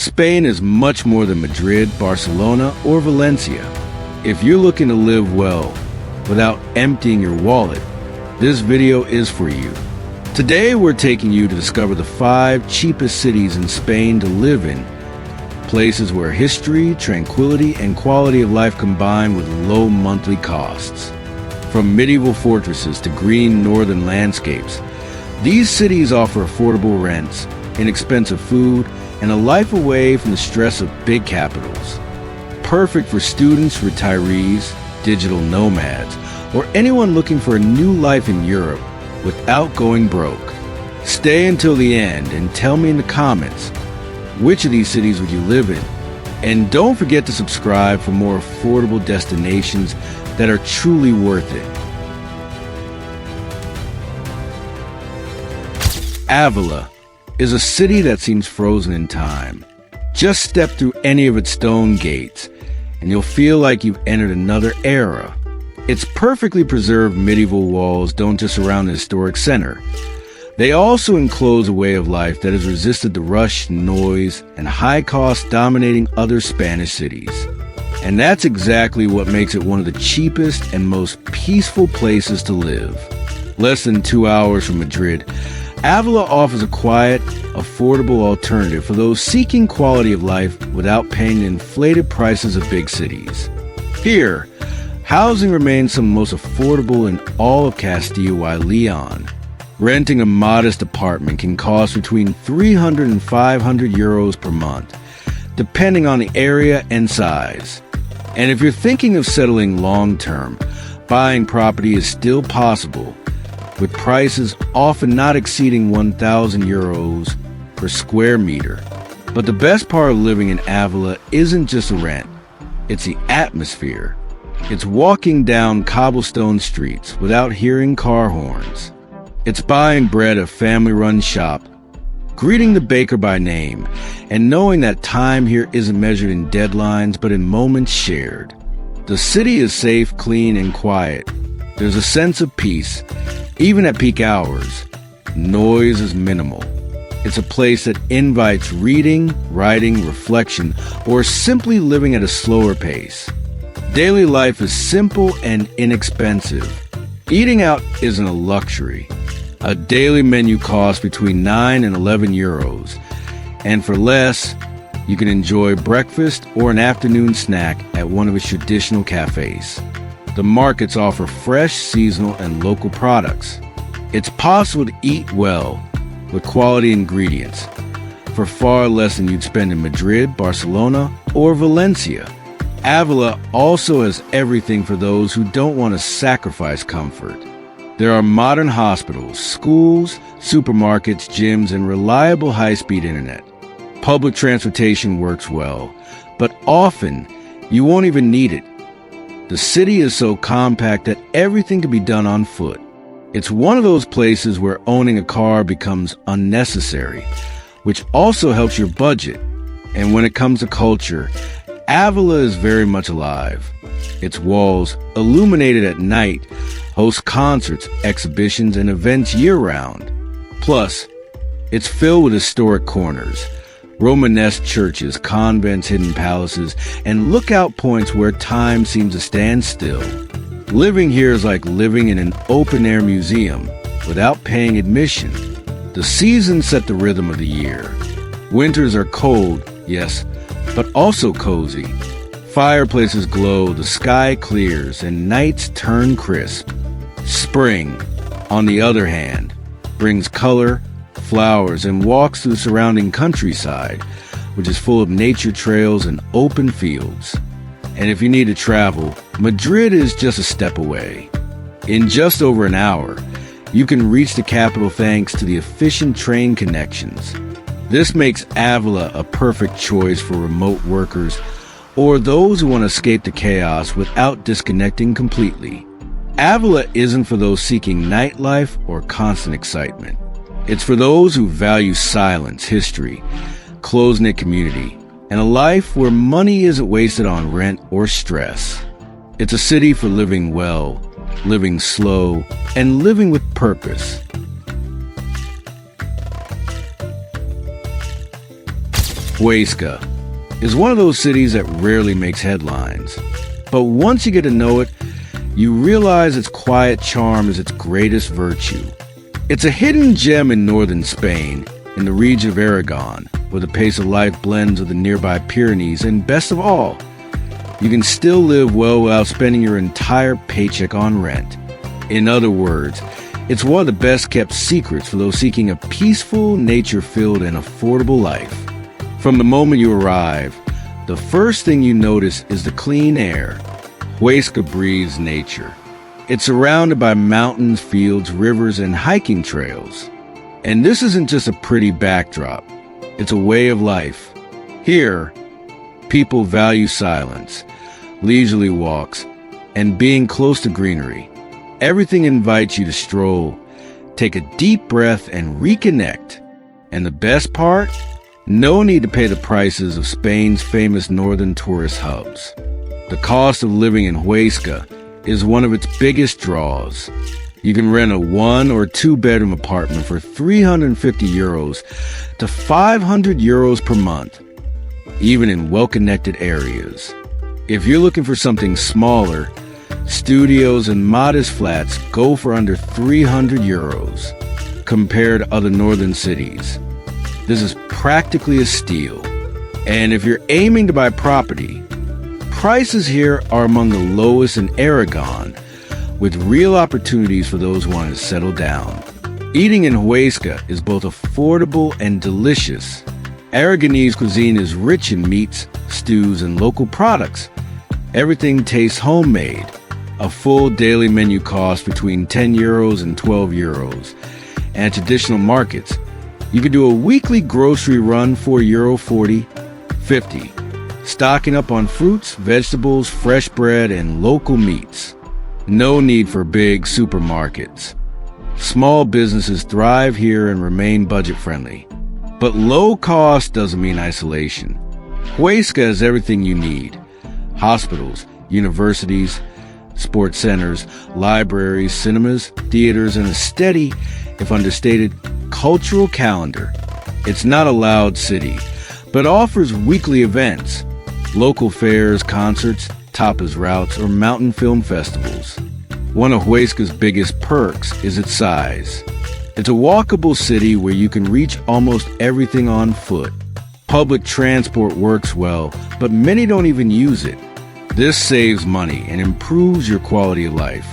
Spain is much more than Madrid, Barcelona, or Valencia. If you're looking to live well without emptying your wallet, this video is for you. Today we're taking you to discover the 5 cheapest cities in Spain to live in. Places where history, tranquility, and quality of life combine with low monthly costs. From medieval fortresses to green northern landscapes, these cities offer affordable rents, inexpensive food, and a life away from the stress of big capitals. Perfect for students, retirees, digital nomads, or anyone looking for a new life in Europe without going broke. Stay until the end and tell me in the comments, which of these cities would you live in? And don't forget to subscribe for more affordable destinations that are truly worth it. Ávila is a city that seems frozen in time. Just step through any of its stone gates, and you'll feel like you've entered another era. Its perfectly preserved medieval walls don't just surround the historic center. They also enclose a way of life that has resisted the rush, noise, and high costs dominating other Spanish cities. And that's exactly what makes it one of the cheapest and most peaceful places to live. Less than 2 hours from Madrid, Ávila offers a quiet, affordable alternative for those seeking quality of life without paying the inflated prices of big cities. Here, housing remains some of the most affordable in all of Castile and Leon. Renting a modest apartment can cost between 300 and 500 euros per month, depending on the area and size. And if you're thinking of settling long-term, buying property is still possible, with prices often not exceeding 1,000 euros per square meter. But the best part of living in Ávila isn't just the rent, it's the atmosphere. It's walking down cobblestone streets without hearing car horns. It's buying bread at a family-run shop, greeting the baker by name, and knowing that time here isn't measured in deadlines but in moments shared. The city is safe, clean, and quiet. There's a sense of peace, even at peak hours. Noise is minimal. It's a place that invites reading, writing, reflection, or simply living at a slower pace. Daily life is simple and inexpensive. Eating out isn't a luxury. A daily menu costs between 9 and 11 euros, and for less, you can enjoy breakfast or an afternoon snack at one of its traditional cafes. The markets offer fresh, seasonal, and local products. It's possible to eat well with quality ingredients for far less than you'd spend in Madrid, Barcelona, or Valencia. Ávila also has everything for those who don't want to sacrifice comfort. There are modern hospitals, schools, supermarkets, gyms, and reliable high-speed internet. Public transportation works well, but often you won't even need it. The city is so compact that everything can be done on foot. It's one of those places where owning a car becomes unnecessary, which also helps your budget. And when it comes to culture, Ávila is very much alive. Its walls, illuminated at night, host concerts, exhibitions, and events year-round. Plus, it's filled with historic corners, Romanesque churches, convents, hidden palaces, and lookout points where time seems to stand still. Living here is like living in an open-air museum without paying admission. The seasons set the rhythm of the year. Winters are cold, yes, but also cozy. Fireplaces glow, the sky clears, and nights turn crisp. Spring, on the other hand, brings color, flowers, and walks through the surrounding countryside, which is full of nature trails and open fields. And if you need to travel, Madrid is just a step away. In just over an hour, you can reach the capital thanks to the efficient train connections. This makes Ávila a perfect choice for remote workers or those who want to escape the chaos without disconnecting completely. Ávila isn't for those seeking nightlife or constant excitement. It's for those who value silence, history, close-knit community, and a life where money isn't wasted on rent or stress. It's a city for living well, living slow, and living with purpose. Huesca is one of those cities that rarely makes headlines. But once you get to know it, you realize its quiet charm is its greatest virtue. It's a hidden gem in northern Spain, in the region of Aragon, where the pace of life blends with the nearby Pyrenees, and best of all, you can still live well without spending your entire paycheck on rent. In other words, it's one of the best-kept secrets for those seeking a peaceful, nature-filled, and affordable life. From the moment you arrive, the first thing you notice is the clean air. Huesca breathes nature. It's surrounded by mountains, fields, rivers, and hiking trails. And this isn't just a pretty backdrop. It's a way of life. Here, people value silence, leisurely walks, and being close to greenery. Everything invites you to stroll, take a deep breath, and reconnect. And the best part? No need to pay the prices of Spain's famous northern tourist hubs. The cost of living in Huesca is one of its biggest draws. You can rent a 1 or 2 bedroom apartment for €350 to €500 per month, even in well-connected areas. If you're looking for something smaller, studios and modest flats go for under €300 compared to other northern cities. This is practically a steal. And if you're aiming to buy property, prices here are among the lowest in Aragon, with real opportunities for those wanting to settle down. Eating in Huesca is both affordable and delicious. Aragonese cuisine is rich in meats, stews, and local products. Everything tastes homemade. A full daily menu costs between €10 and €12. And at traditional markets, you can do a weekly grocery run for €40, €50, stocking up on fruits, vegetables, fresh bread, and local meats. No need for big supermarkets. Small businesses thrive here and remain budget-friendly. But low cost doesn't mean isolation. Huesca has everything you need. Hospitals, universities, sports centers, libraries, cinemas, theaters, and a steady, if understated, cultural calendar. It's not a loud city, but offers weekly events, local fairs, concerts, tapas routes, or mountain film festivals. One of Huesca's biggest perks is its size. It's a walkable city where you can reach almost everything on foot. Public transport works well, but many don't even use it. This saves money and improves your quality of life.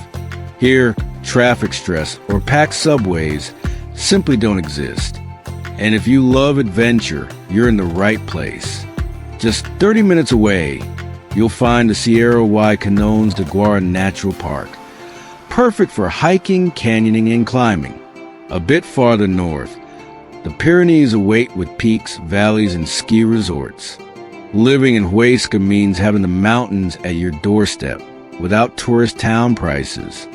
Here, traffic stress or packed subways simply don't exist. And if you love adventure, you're in the right place. Just 30 minutes away, you'll find the Sierra y Canones de Guara Natural Park, perfect for hiking, canyoning, and climbing. A bit farther north, the Pyrenees await with peaks, valleys, and ski resorts. Living in Huesca means having the mountains at your doorstep without tourist town prices.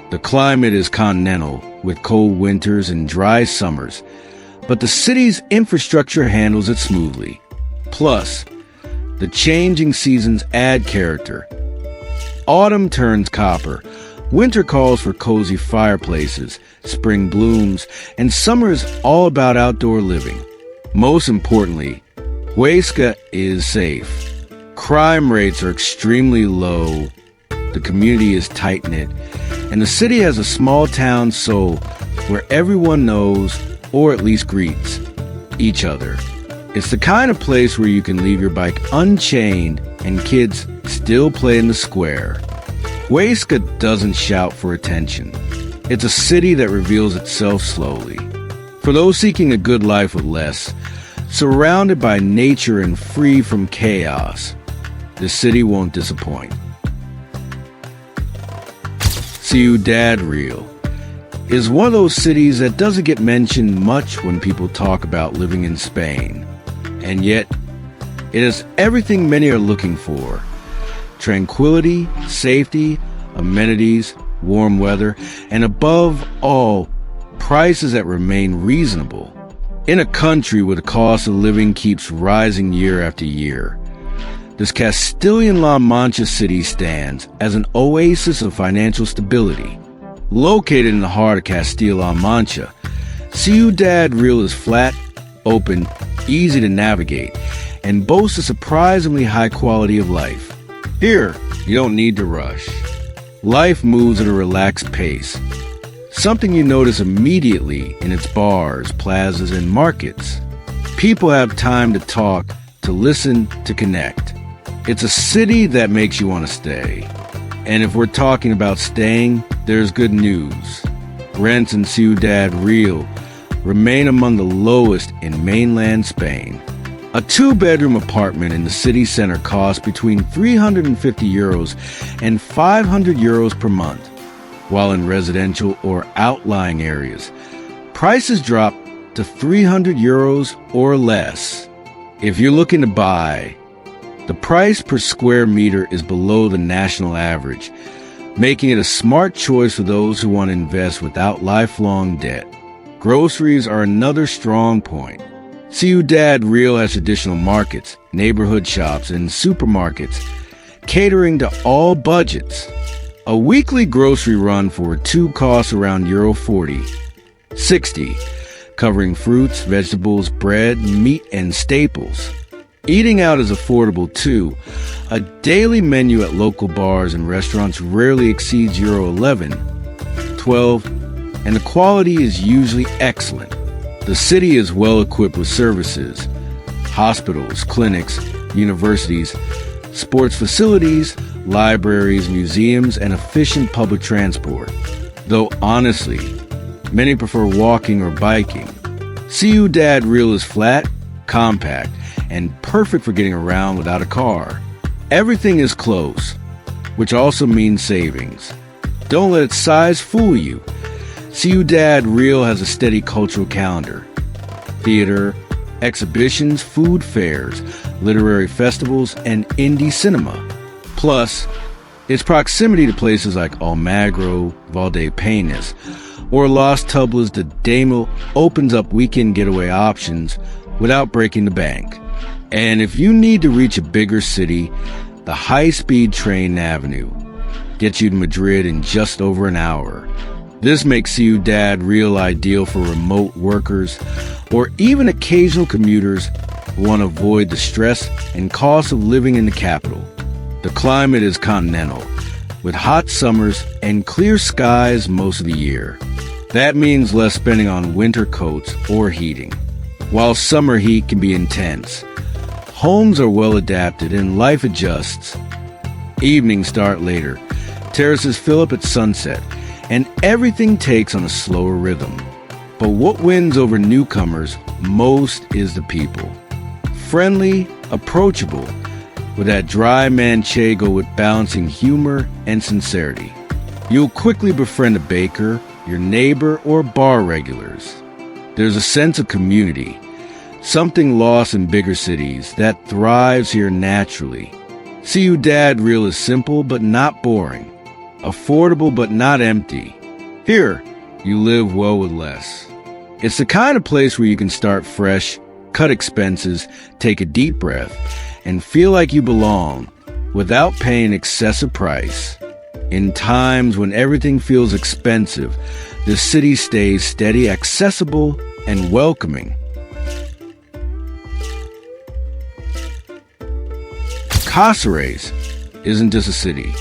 The climate is continental, with cold winters and dry summers, but the city's infrastructure handles it smoothly. Plus, the changing seasons add character. Autumn turns copper, winter calls for cozy fireplaces, spring blooms, and summer is all about outdoor living. Most importantly, Huesca is safe. Crime rates are extremely low, the community is tight-knit, and the city has a small-town soul where everyone knows, or at least greets, each other. It's the kind of place where you can leave your bike unchained and kids still play in the square. Huesca doesn't shout for attention. It's a city that reveals itself slowly. For those seeking a good life with less, surrounded by nature and free from chaos, the city won't disappoint. Ciudad Real is one of those cities that doesn't get mentioned much when people talk about living in Spain. And yet, it has everything many are looking for. Tranquility, safety, amenities, warm weather, and above all, prices that remain reasonable. In a country where the cost of living keeps rising year after year, this Castilian La Mancha city stands as an oasis of financial stability. Located in the heart of Castilla-La Mancha, Ciudad Real is flat, open, easy to navigate, and boasts a surprisingly high quality of life. Here, you don't need to rush. Life moves at a relaxed pace, something you notice immediately in its bars, plazas, and markets. People have time to talk, to listen, to connect. It's a city that makes you want to stay. And if we're talking about staying, there's good news. Rents in Ciudad Real remain among the lowest in mainland Spain. A two-bedroom apartment in the city center costs between €350 and €500 per month, while in residential or outlying areas, prices drop to €300 or less. If you're looking to buy, the price per square meter is below the national average, making it a smart choice for those who want to invest without lifelong debt. Groceries are another strong point. Ciudad Real has traditional markets, neighborhood shops, and supermarkets, catering to all budgets. A weekly grocery run for two costs around €40, €60, covering fruits, vegetables, bread, meat, and staples. Eating out is affordable too. A daily menu at local bars and restaurants rarely exceeds €11, €12, and the quality is usually excellent. The city is well equipped with services, hospitals, clinics, universities, sports facilities, libraries, museums, and efficient public transport. Though honestly, many prefer walking or biking. Ciudad Real is flat, compact, and perfect for getting around without a car. Everything is close, which also means savings. Don't let its size fool you. Ciudad Real has a steady cultural calendar. Theater, exhibitions, food fairs, literary festivals, and indie cinema. Plus, its proximity to places like Almagro, Valdepeñas, or Las Tablas de Daimiel opens up weekend getaway options without breaking the bank. And if you need to reach a bigger city, the high-speed train avenue gets you to Madrid in just over an hour. This makes Ciudad Real ideal for remote workers or even occasional commuters who want to avoid the stress and cost of living in the capital. The climate is continental, with hot summers and clear skies most of the year. That means less spending on winter coats or heating. While summer heat can be intense, homes are well adapted and life adjusts. Evenings start later, terraces fill up at sunset, and everything takes on a slower rhythm. But what wins over newcomers most is the people. Friendly, approachable, with that dry manchego with balancing humor and sincerity. You'll quickly befriend a baker, your neighbor, or bar regulars. There's a sense of community, something lost in bigger cities that thrives here naturally. Ciudad Real is simple but not boring, affordable but not empty. Here, you live well with less. It's the kind of place where you can start fresh, cut expenses, take a deep breath, and feel like you belong without paying excessive price. In times when everything feels expensive, the city stays steady, accessible, and welcoming. Cáceres isn't just a city.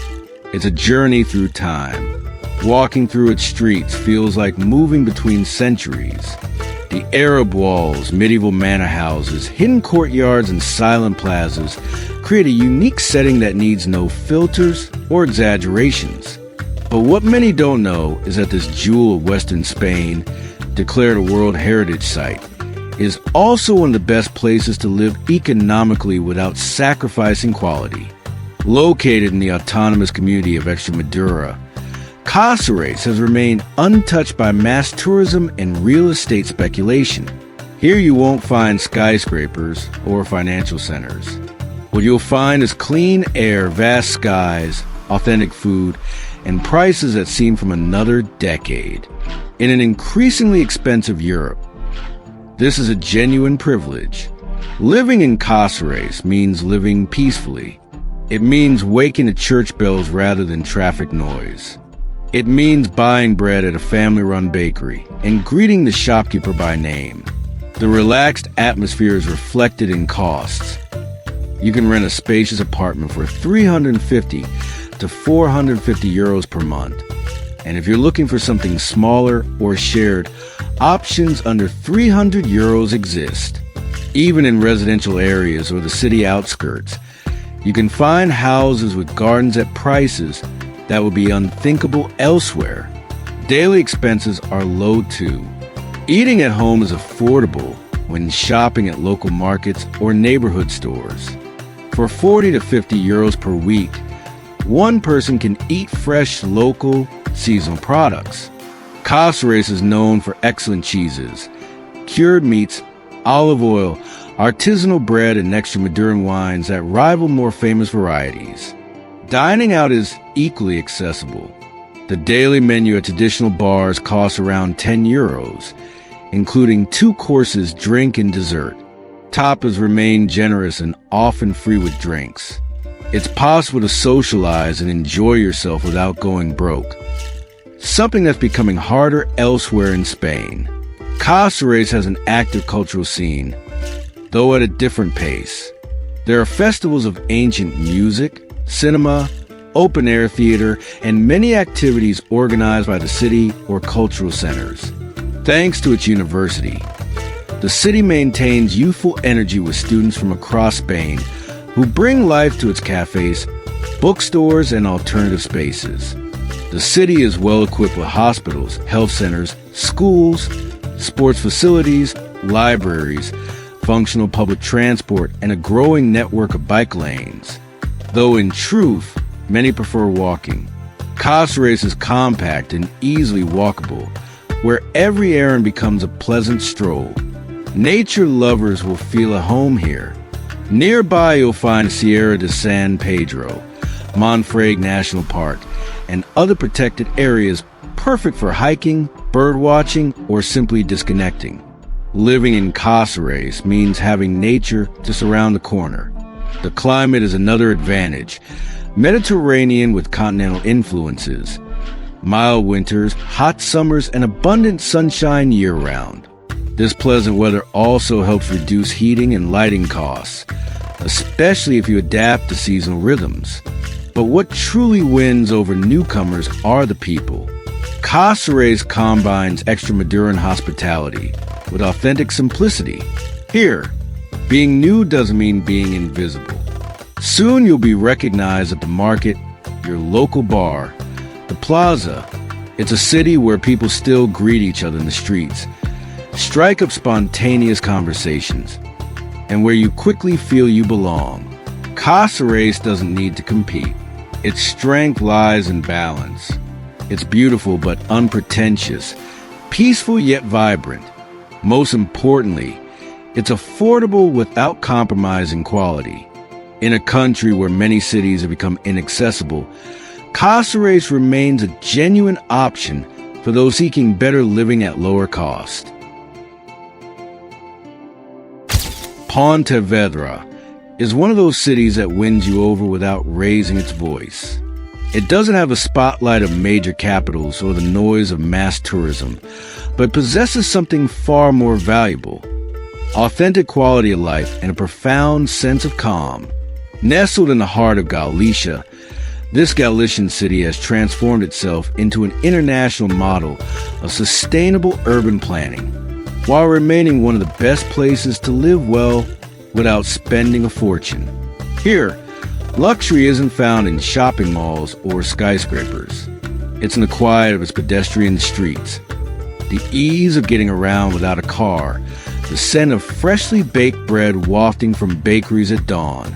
It's a journey through time. Walking through its streets feels like moving between centuries. The Arab walls, medieval manor houses, hidden courtyards, and silent plazas create a unique setting that needs no filters or exaggerations. But what many don't know is that this jewel of Western Spain, declared a World Heritage Site, is also one of the best places to live economically without sacrificing quality. Located in the autonomous community of Extremadura, Cáceres has remained untouched by mass tourism and real estate speculation. Here you won't find skyscrapers or financial centers. What you'll find is clean air, vast skies, authentic food, and prices that seem from another decade. In an increasingly expensive Europe, this is a genuine privilege. Living in Cáceres means living peacefully. It means waking to church bells rather than traffic noise. It means buying bread at a family-run bakery and greeting the shopkeeper by name. The relaxed atmosphere is reflected in costs. You can rent a spacious apartment for 350 to 450 euros per month. And if you're looking for something smaller or shared, options under 300 euros exist. Even in residential areas or the city outskirts, you can find houses with gardens at prices that would be unthinkable elsewhere. Daily expenses are low too. Eating at home is affordable when shopping at local markets or neighborhood stores. For 40 to 50 euros per week, one person can eat fresh, local, seasonal products. Cáceres is known for excellent cheeses, cured meats, olive oil, artisanal bread, and Extremadura's wines that rival more famous varieties. Dining out is equally accessible. The daily menu at traditional bars costs around 10 euros, including 2 courses, drink and dessert. Tapas remain generous and often free with drinks. It's possible to socialize and enjoy yourself without going broke, something that's becoming harder elsewhere in Spain. Cáceres has an active cultural scene, though at a different pace. There are festivals of ancient music, cinema, open-air theater, and many activities organized by the city or cultural centers. Thanks to its university, the city maintains youthful energy with students from across Spain who bring life to its cafes, bookstores, and alternative spaces. The city is well equipped with hospitals, health centers, schools, sports facilities, libraries, functional public transport, and a growing network of bike lanes. Though in truth, many prefer walking. Cáceres is compact and easily walkable, where every errand becomes a pleasant stroll. Nature lovers will feel at home here. Nearby you'll find Sierra de San Pedro, Monfragüe National Park, and other protected areas perfect for hiking, birdwatching, or simply disconnecting. Living in Cáceres means having nature just around the corner. The climate is another advantage. Mediterranean with continental influences. Mild winters, hot summers, and abundant sunshine year-round. This pleasant weather also helps reduce heating and lighting costs, especially if you adapt to seasonal rhythms. But what truly wins over newcomers are the people. Cáceres combines Extremaduran hospitality with authentic simplicity. Here, being new doesn't mean being invisible. Soon you'll be recognized at the market, your local bar, the plaza. It's a city where people still greet each other in the streets, strike up spontaneous conversations, and where you quickly feel you belong. Cáceres doesn't need to compete. Its strength lies in balance. It's beautiful but unpretentious, peaceful yet vibrant. Most importantly, it's affordable without compromising quality. In a country where many cities have become inaccessible, Cáceres remains a genuine option for those seeking better living at lower cost. Pontevedra is one of those cities that wins you over without raising its voice. It doesn't have the spotlight of major capitals or the noise of mass tourism, but possesses something far more valuable: authentic quality of life and a profound sense of calm. Nestled in the heart of Galicia, this Galician city has transformed itself into an international model of sustainable urban planning, while remaining one of the best places to live well without spending a fortune. Here, luxury isn't found in shopping malls or skyscrapers. It's in the quiet of its pedestrian streets, the ease of getting around without a car, the scent of freshly baked bread wafting from bakeries at dawn.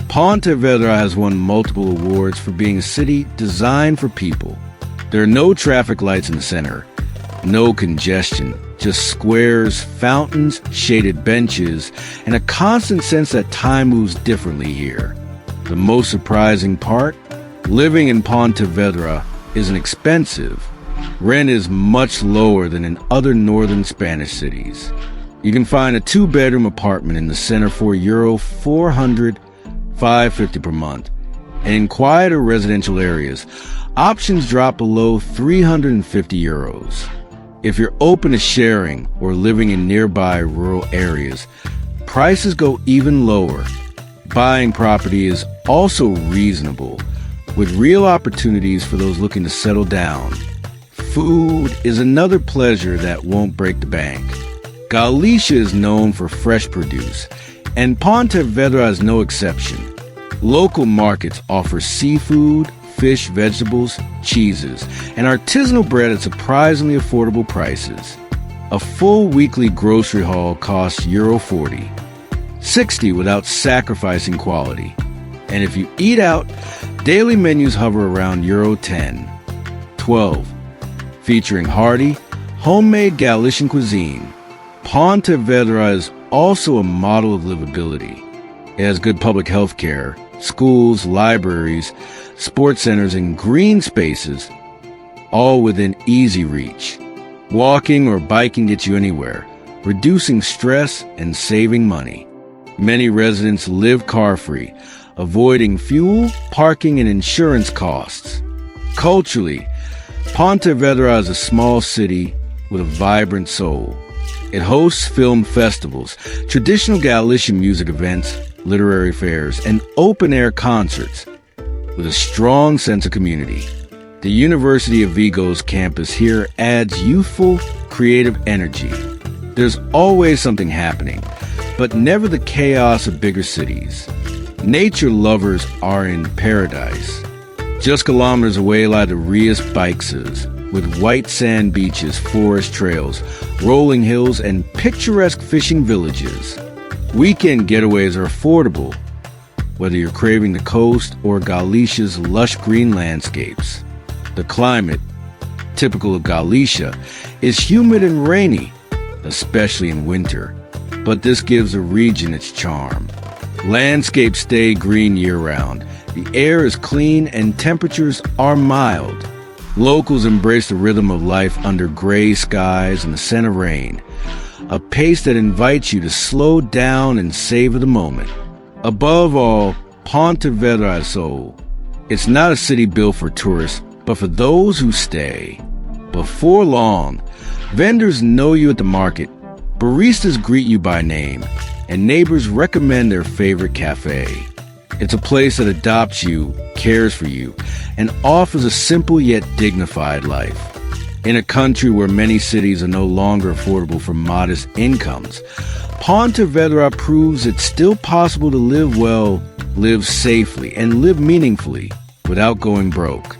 Pontevedra has won multiple awards for being a city designed for people. There are no traffic lights in the center, no congestion, just squares, fountains, shaded benches, and a constant sense that time moves differently here. The most surprising part? Living in Pontevedra isn't expensive. Rent is much lower than in other northern Spanish cities. You can find a 2-bedroom apartment in the center for €400, $550 per month. And in quieter residential areas, options drop below €350. If you're open to sharing or living in nearby rural areas, prices go even lower. Buying property is also reasonable, with real opportunities for those looking to settle down. Food is another pleasure that won't break the bank. Galicia is known for fresh produce, and Pontevedra is no exception. Local markets offer seafood, fish, vegetables, cheeses, and artisanal bread at surprisingly affordable prices. A full weekly grocery haul costs €40, €60 without sacrificing quality. And if you eat out, daily menus hover around €10, €12, featuring hearty, homemade Galician cuisine. Pontevedra is also a model of livability. It has good public health care, schools, libraries, sports centers, and green spaces, all within easy reach. Walking or biking gets you anywhere, reducing stress and saving money. Many residents live car-free, avoiding fuel, parking, and insurance costs. Culturally, Pontevedra is a small city with a vibrant soul. It hosts film festivals, traditional Galician music events, literary fairs, and open-air concerts with a strong sense of community. The University of Vigo's campus here adds youthful, creative energy. There's always something happening, but never the chaos of bigger cities. Nature lovers are in paradise. Just kilometers away lie the Rias Baixas, with white sand beaches, forest trails, rolling hills, and picturesque fishing villages. Weekend getaways are affordable, whether you're craving the coast or Galicia's lush green landscapes. The climate, typical of Galicia, is humid and rainy, especially in winter, but this gives the region its charm. Landscapes stay green year-round. The air is clean and temperatures are mild. Locals embrace the rhythm of life under gray skies and the scent of rain, a pace that invites you to slow down and savor the moment. Above all, Pontevedra is soul. It's not a city built for tourists, but for those who stay. Before long, vendors know you at the market, baristas greet you by name, and neighbors recommend their favorite cafe. It's a place that adopts you, cares for you, and offers a simple yet dignified life. In a country where many cities are no longer affordable for modest incomes, Pontevedra proves it's still possible to live well, live safely, and live meaningfully without going broke.